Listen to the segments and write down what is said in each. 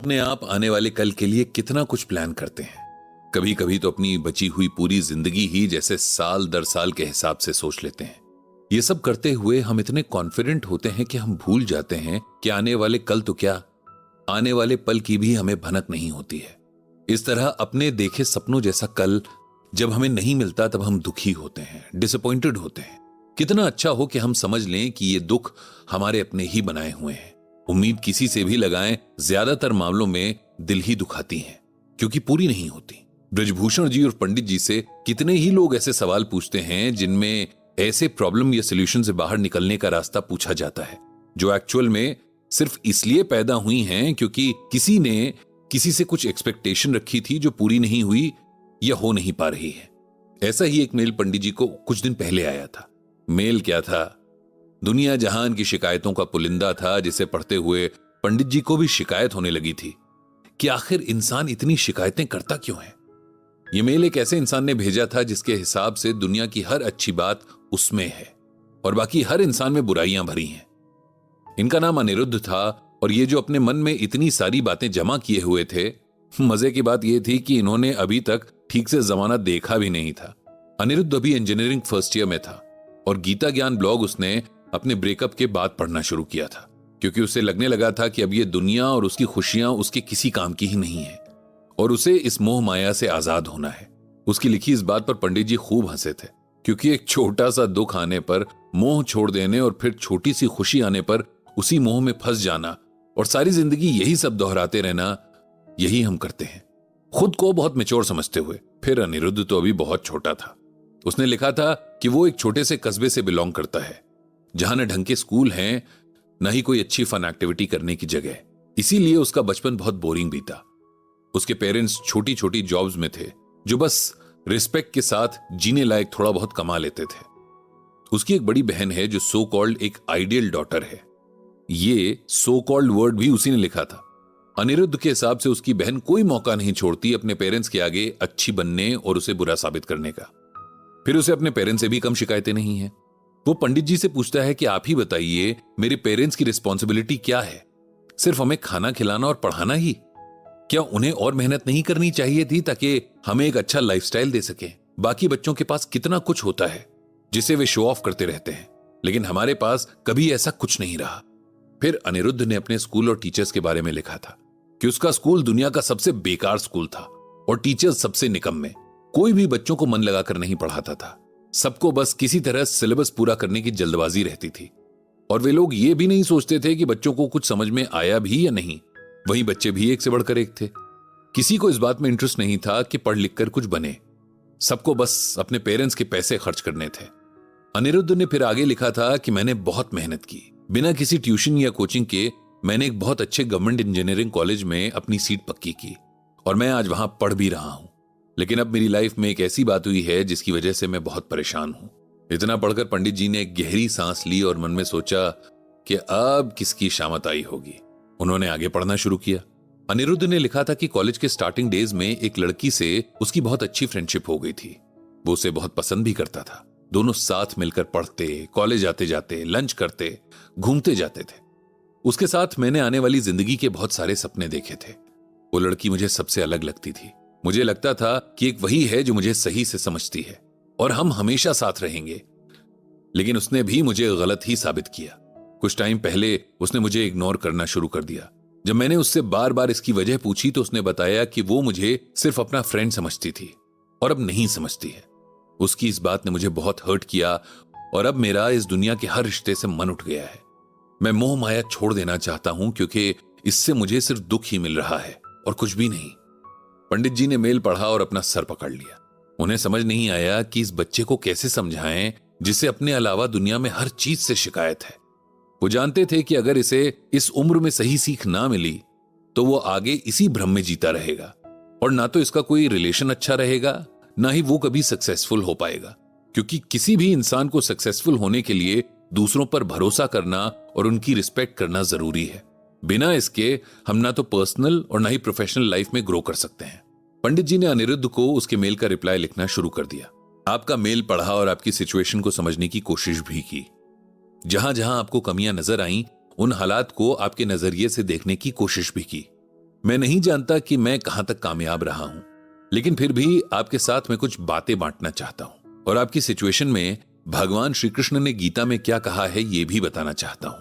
अपने आप आने वाले कल के लिए कितना कुछ प्लान करते हैं। कभी कभी तो अपनी बची हुई पूरी जिंदगी ही जैसे साल दर साल के हिसाब से सोच लेते हैं। ये सब करते हुए हम इतने कॉन्फिडेंट होते हैं कि हम भूल जाते हैं कि आने वाले कल तो क्या, आने वाले पल की भी हमें भनक नहीं होती है। इस तरह अपने देखे सपनों जैसा कल जब हमें नहीं मिलता तब हम दुखी होते हैं, डिसअपॉइंटेड होते हैं। कितना अच्छा हो कि हम समझ लें कि ये दुख हमारे अपने ही बनाए हुए हैं। उम्मीद किसी से भी लगाएं, ज्यादातर मामलों में दिल ही दुखाती हैं, क्योंकि पूरी नहीं होती। ब्रजभूषण जी और पंडित जी से कितने ही लोग ऐसे सवाल पूछते हैं जिनमें ऐसे प्रॉब्लम या सॉल्यूशन से बाहर निकलने का रास्ता पूछा जाता है, जो एक्चुअल में सिर्फ इसलिए पैदा हुई हैं क्योंकि किसी ने किसी से कुछ एक्सपेक्टेशन रखी थी जो पूरी नहीं हुई या हो नहीं पा रही है। ऐसा ही एक मेल पंडित जी को कुछ दिन पहले आया था। मेल क्या था? दुनिया जहान की शिकायतों का पुलिंदा था, जिसे पढ़ते हुए पंडित जी को भी शिकायत होने लगी थी कि आखिर इंसान इतनी शिकायतें करता क्यों है। यह मेल एक ऐसे इंसान ने भेजा था जिसके हिसाब से दुनिया की हर अच्छी बात उसमें है और बाकी हर इंसान में बुराइयां भरी हैं। इनका नाम अनिरुद्ध था और ये जो अपने मन में इतनी सारी बातें जमा किए हुए थे, मजे की बात यह थी कि इन्होंने अभी तक ठीक से जमाना देखा भी नहीं था। अनिरुद्ध अभी इंजीनियरिंग फर्स्ट ईयर में था और गीता ज्ञान ब्लॉग उसने अपने ब्रेकअप के बाद पढ़ना शुरू किया था, क्योंकि उसे लगने लगा था कि अब ये दुनिया और उसकी खुशियां उसके किसी काम की ही नहीं है और उसे इस मोह माया से आजाद होना है। उसकी लिखी इस बात पर पंडित जी खूब हंसे थे, क्योंकि एक छोटा सा दुख आने पर मोह छोड़ देने और फिर छोटी सी खुशी आने पर उसी मोह में फंस जाना और सारी जिंदगी यही सब दोहराते रहना, यही हम करते हैं, खुद को बहुत मैच्योर समझते हुए। फिर अनिरुद्ध तो अभी बहुत छोटा था। उसने लिखा था कि वो एक छोटे से कस्बे से बिलोंग करता है, जहां न ढंग के स्कूल हैं, न ही कोई अच्छी फन एक्टिविटी करने की जगह। इसीलिए उसका बचपन बहुत बोरिंग बीता। उसके पेरेंट्स छोटी छोटी जॉब्स में थे, जो बस रिस्पेक्ट के साथ जीने लायक थोड़ा बहुत कमा लेते थे। उसकी एक बड़ी बहन है जो सो कॉल्ड एक आइडियल डॉटर है। ये सो कॉल्ड वर्ड भी उसी ने लिखा था। अनिरुद्ध के हिसाब से उसकी बहन कोई मौका नहीं छोड़ती अपने पेरेंट्स के आगे अच्छी बनने और उसे बुरा साबित करने का। फिर उसे अपने पेरेंट्स से भी कम शिकायतें नहीं है। वो पंडित जी से पूछता है कि आप ही बताइए, मेरे पेरेंट्स की रिस्पॉन्सिबिलिटी क्या है? सिर्फ हमें खाना खिलाना और पढ़ाना ही? क्या उन्हें और मेहनत नहीं करनी चाहिए थी ताकि हमें एक अच्छा लाइफस्टाइल दे सके? बाकी बच्चों के पास कितना कुछ होता है जिसे वे शो ऑफ करते रहते हैं, लेकिन हमारे पास कभी ऐसा कुछ नहीं रहा। फिर अनिरुद्ध ने अपने स्कूल और टीचर्स के बारे में लिखा था कि उसका स्कूल दुनिया का सबसे बेकार स्कूल था और टीचर्स सबसे निकम्मे। कोई भी बच्चों को मन लगाकर नहीं पढ़ाता था। सबको बस किसी तरह सिलेबस पूरा करने की जल्दबाजी रहती थी और वे लोग ये भी नहीं सोचते थे कि बच्चों को कुछ समझ में आया भी या नहीं। वहीं बच्चे भी एक से बढ़कर एक थे। किसी को इस बात में इंटरेस्ट नहीं था कि पढ़ लिख कर कुछ बने। सबको बस अपने पेरेंट्स के पैसे खर्च करने थे। अनिरुद्ध ने फिर आगे लिखा था कि मैंने बहुत मेहनत की, बिना किसी ट्यूशन या कोचिंग के मैंने एक बहुत अच्छे गवर्नमेंट इंजीनियरिंग कॉलेज में अपनी सीट पक्की की और मैं आज वहां पढ़ भी रहा हूं। लेकिन अब मेरी लाइफ में एक ऐसी बात हुई है जिसकी वजह से मैं बहुत परेशान हूं। इतना पढ़कर पंडित जी ने एक गहरी सांस ली और मन में सोचा कि अब किसकी शामत आई होगी। उन्होंने आगे पढ़ना शुरू किया। अनिरुद्ध ने लिखा था कि कॉलेज के स्टार्टिंग डेज में एक लड़की से उसकी बहुत अच्छी फ्रेंडशिप हो गई थी। वो उसे बहुत पसंद भी करता था। दोनों साथ मिलकर पढ़ते, कॉलेज आते जाते, लंच करते, घूमते जाते थे। उसके साथ मैंने आने वाली जिंदगी के बहुत सारे सपने देखे थे। वो लड़की मुझे सबसे अलग लगती थी। मुझे लगता था कि एक वही है जो मुझे सही से समझती है और हम हमेशा साथ रहेंगे। लेकिन उसने भी मुझे गलत ही साबित किया। कुछ टाइम पहले उसने मुझे इग्नोर करना शुरू कर दिया। जब मैंने उससे बार बार इसकी वजह पूछी तो उसने बताया कि वो मुझे सिर्फ अपना फ्रेंड समझती थी और अब नहीं समझती है। उसकी इस बात ने मुझे बहुत हर्ट किया और अब मेरा इस दुनिया के हर रिश्ते से मन उठ गया है। मैं मोह माया छोड़ देना चाहता हूं क्योंकि इससे मुझे सिर्फ दुख ही मिल रहा है और कुछ भी नहीं। पंडित जी ने मेल पढ़ा और अपना सर पकड़ लिया। उन्हें समझ नहीं आया कि इस बच्चे को कैसे समझाएं जिसे अपने अलावा दुनिया में हर चीज से शिकायत है। वो जानते थे कि अगर इसे इस उम्र में सही सीख ना मिली तो वो आगे इसी भ्रम में जीता रहेगा और ना तो इसका कोई रिलेशन अच्छा रहेगा, ना ही वो कभी सक्सेसफुल हो पाएगा। क्योंकि किसी भी इंसान को सक्सेसफुल होने के लिए दूसरों पर भरोसा करना और उनकी रिस्पेक्ट करना जरूरी है। बिना इसके हम ना तो पर्सनल और ना ही प्रोफेशनल लाइफ में ग्रो कर सकते हैं। पंडित जी ने अनिरुद्ध को उसके मेल का रिप्लाई लिखना शुरू कर दिया। आपका मेल पढ़ा और आपकी सिचुएशन को समझने की कोशिश भी की। जहां जहां आपको कमियां नजर आईं, उन हालात को आपके नजरिए से देखने की कोशिश भी की। मैं नहीं जानता कि मैं कहां तक कामयाब रहा हूं, लेकिन फिर भी आपके साथ मैं कुछ बातें बांटना चाहता हूं और आपकी सिचुएशन में भगवान श्री कृष्ण ने गीता में क्या कहा है यह भी बताना चाहता हूं।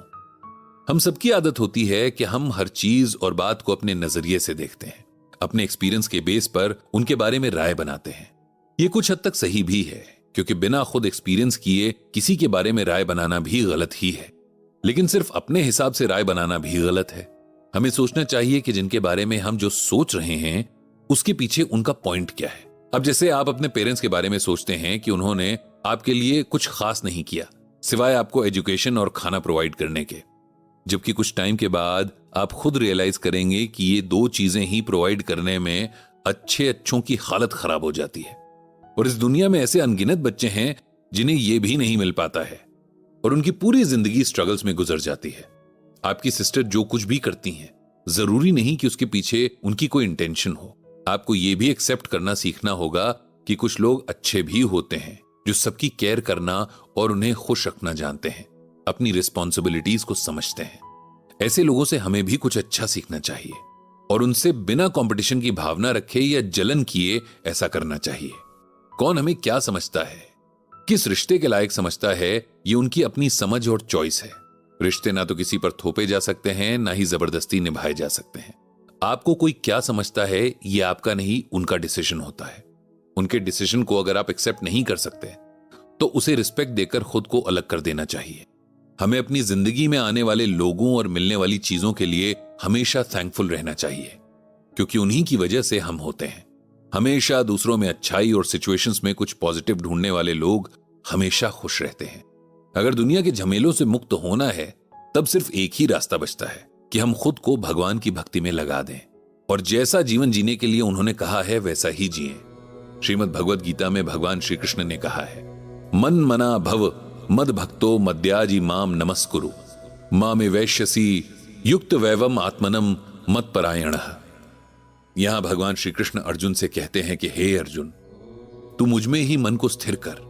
हम सबकी आदत होती है कि हम हर चीज और बात को अपने नजरिए से देखते हैं, अपने एक्सपीरियंस के बेस पर उनके बारे में राय बनाते हैं। यह कुछ हद तक सही भी है, क्योंकि बिना खुद एक्सपीरियंस किए किसी के बारे में राय बनाना भी गलत ही है, लेकिन सिर्फ अपने हिसाब से राय बनाना भी गलत है। हमें सोचना चाहिए कि जिनके बारे में हम जो सोच रहे हैं उसके पीछे उनका पॉइंट क्या है। अब जैसे आप अपने पेरेंट्स के बारे में सोचते हैं कि उन्होंने आपके लिए कुछ खास नहीं किया सिवाय आपको एजुकेशन और खाना प्रोवाइड करने के, जबकि कुछ टाइम के बाद आप खुद रियलाइज करेंगे कि ये दो चीजें ही प्रोवाइड करने में अच्छों की हालत खराब हो जाती है। और इस दुनिया में ऐसे अनगिनत बच्चे हैं जिन्हें यह भी नहीं मिल पाता है और उनकी पूरी जिंदगी स्ट्रगल्स में गुजर जाती है। आपकी सिस्टर जो कुछ भी करती हैं, जरूरी नहीं कि उसके पीछे उनकी कोई इंटेंशन हो। आपको यह भी एक्सेप्ट करना सीखना होगा कि कुछ लोग अच्छे भी होते हैं जो सबकी केयर करना और उन्हें खुश रखना जानते हैं, अपनी रिस्पॉन्सिबिलिटीज को समझते हैं। ऐसे लोगों से हमें भी कुछ अच्छा सीखना चाहिए और उनसे बिना कंपटीशन की भावना रखे या जलन किए ऐसा करना चाहिए। कौन हमें क्या समझता है, किस रिश्ते के लायक समझता है, ये उनकी अपनी समझ और चॉइस है। रिश्ते ना तो किसी पर थोपे जा सकते हैं, ना ही जबरदस्ती निभाए जा सकते हैं। आपको कोई क्या समझता है ये आपका नहीं, उनका डिसीजन होता है। उनके डिसीजन को अगर आप एक्सेप्ट नहीं कर सकते तो उसे रिस्पेक्ट देकर खुद को अलग कर देना चाहिए। हमें अपनी जिंदगी में आने वाले लोगों और मिलने वाली चीजों के लिए हमेशा थैंकफुल रहना चाहिए, क्योंकि उन्हीं की वजह से हम होते हैं। हमेशा दूसरों में अच्छाई और सिचुएशंस में कुछ पॉजिटिव ढूंढने वाले लोग हमेशा खुश रहते हैं। अगर दुनिया के झमेलों से मुक्त होना है तब सिर्फ एक ही रास्ता बचता है कि हम खुद को भगवान की भक्ति में लगा दें और जैसा जीवन जीने के लिए उन्होंने कहा है वैसा ही जिएं। श्रीमद् भगवद गीता में भगवान श्री कृष्ण ने कहा है, मन मना भव मद भक्तो मद्याजी माम नमस्कुरु मामे वैश्यसी युक्त वैवम आत्मनम मत परायणः। यहां भगवान श्री कृष्ण अर्जुन से कहते हैं कि हे अर्जुन, तू मुझ में ही मन को स्थिर कर,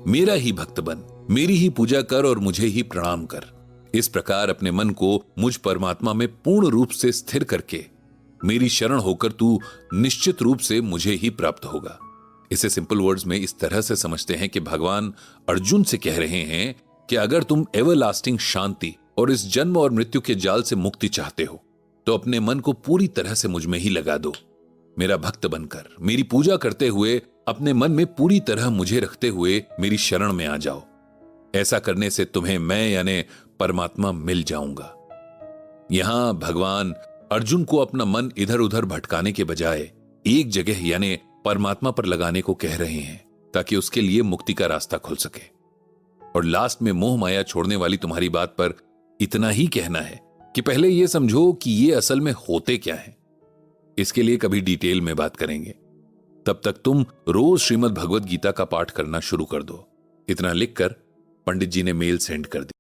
मेरा ही भक्त बन, मेरी ही पूजा कर और मुझे ही प्रणाम कर। इस प्रकार अपने मन को मुझ परमात्मा में पूर्ण रूप से स्थिर करके मेरी शरण होकर तू निश्चित रूप से मुझे ही प्राप्त होगा। इसे सिंपल वर्ड्स में इस तरह से समझते हैं कि भगवान अर्जुन से कह रहे हैं कि अगर तुम एवरलास्टिंग शांति और इस जन्म और मृत्यु के जाल से मुक्ति चाहते हो तो अपने मन को पूरी तरह से मुझ में ही लगा दो। मेरा भक्त बनकर मेरी पूजा करते हुए अपने मन में पूरी तरह मुझे रखते हुए मेरी शरण में आ जाओ। ऐसा करने से तुम्हें मैं यानी परमात्मा मिल जाऊंगा। यहां भगवान अर्जुन को अपना मन इधर उधर भटकाने के बजाय एक जगह यानी परमात्मा पर लगाने को कह रहे हैं, ताकि उसके लिए मुक्ति का रास्ता खुल सके। और लास्ट में मोह माया छोड़ने वाली तुम्हारी बात पर इतना ही कहना है कि पहले यह समझो कि ये असल में होते क्या है। इसके लिए कभी डिटेल में बात करेंगे। तब तक तुम रोज श्रीमद् भगवद गीता का पाठ करना शुरू कर दो। इतना लिखकर पंडित जी ने मेल सेंड कर दी।